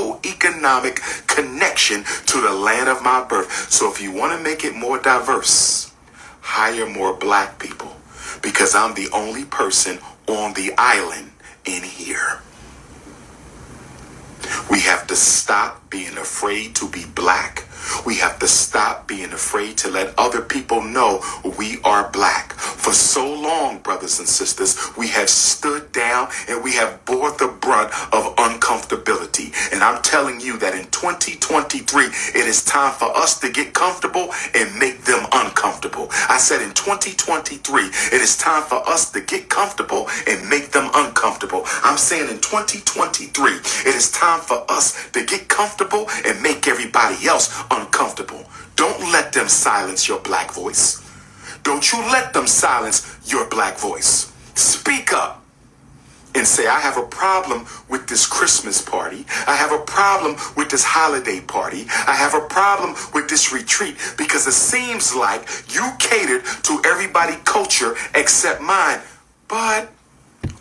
political, economic connection to the land of my birth. So if you want to make it more diverse, hire more black people, because I'm the only person on the island in here. We have to stop being afraid to be black. We have to stop being afraid to let other people know we are black. For so long, brothers and sisters, we have stood down and we have bore the brunt of uncomfortability. And I'm telling you that in 2023, it is time for us to get comfortable and make them uncomfortable. I said in 2023, it is time for us to get comfortable and make them uncomfortable. I'm saying in 2023, it is time for us to get comfortable and make everybody else uncomfortable. Don't let them silence your black voice. Don't you let them silence your black voice. Speak up and say, I have a problem with this Christmas party. I have a problem with this holiday party. I have a problem with this retreat, because it seems like you catered to everybody's culture except mine. But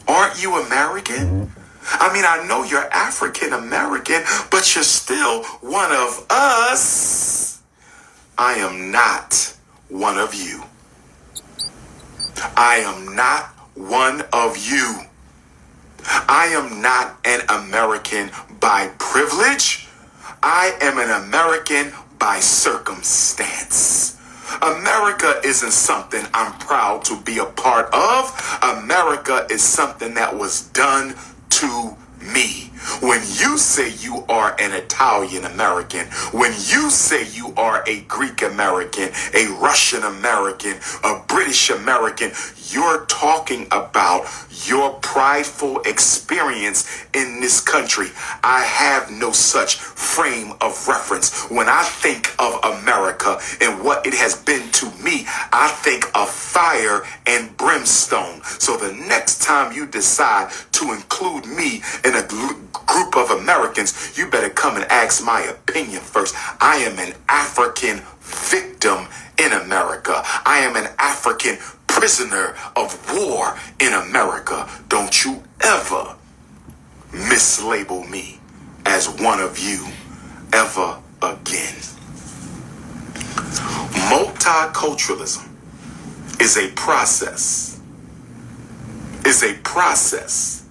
aren't you American? I mean, I know you're African American, but you're still one of us. I am not one of you. I am not one of you. I am not an American by privilege. I am an American by circumstance. America isn't something I'm proud to be a part of. America is something that was done to me. When you say you are an Italian American, when you say you are a Greek American, a Russian American, a British American, you're talking about your prideful experience in this country. I have no such frame of reference. When I think of America and what it has been to me, I think of fire and brimstone. So the next time you decide to include me in a group of Americans, you better come and ask my opinion first. I am an African victim in America. I am an African prisoner of war in America. Don't you ever mislabel me as one of you ever again. Multiculturalism is a process. Is a process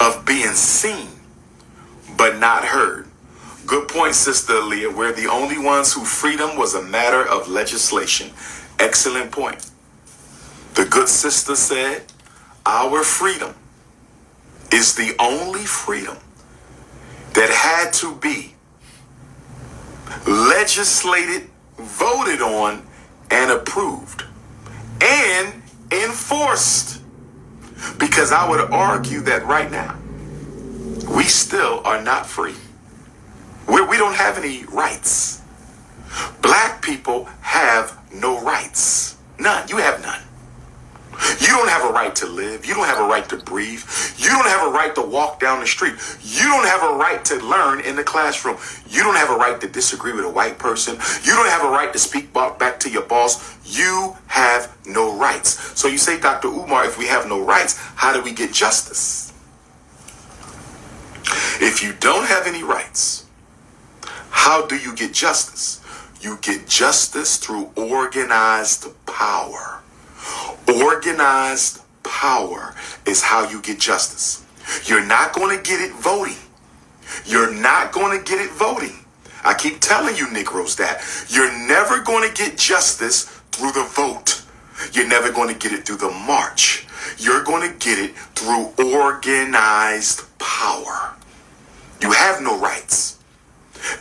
of being seen but not heard. Good point, Sister Leah. We're the only ones whose freedom was a matter of legislation. Excellent point. The good sister said, our freedom is the only freedom that had to be legislated, voted on, and approved, and enforced. Because I would argue that right now, we still are not free. We don't have any rights. Black people have no rights. None. You have none. You don't have a right to live. You don't have a right to breathe. You don't have a right to walk down the street. You don't have a right to learn in the classroom. You don't have a right to disagree with a white person. You don't have a right to speak back to your boss. You have no rights. So you say, Dr. Umar, if we have no rights, how do we get justice? If you don't have any rights, how do you get justice? You get justice through organized power. Organized power is how you get justice. You're not going to get it voting. You're not going to get it voting. I keep telling you Negroes that. You're never going to get justice through the vote. You're never going to get it through the march. You're going to get it through organized power. You have no rights.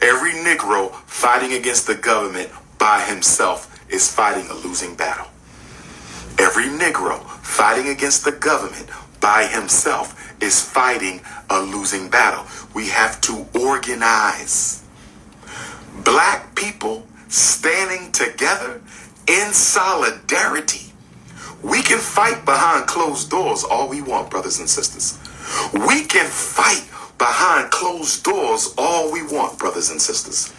Every Negro fighting against the government by himself is fighting a losing battle. Every Negro fighting against the government by himself is fighting a losing battle. We have to organize. Black people standing together in solidarity. We can fight behind closed doors all we want, brothers and sisters. We can fight behind closed doors all we want, brothers and sisters.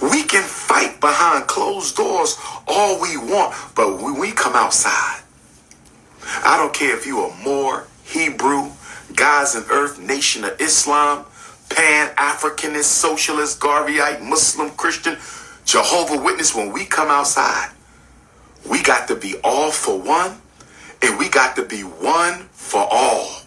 We can fight behind closed doors all we want, but when we come outside, I don't care if you are Moor, Hebrew, Guys and Earth, Nation of Islam, Pan-Africanist, socialist, Garveyite, Muslim, Christian, Jehovah Witness, when we come outside, we got to be all for one, and we got to be one for all.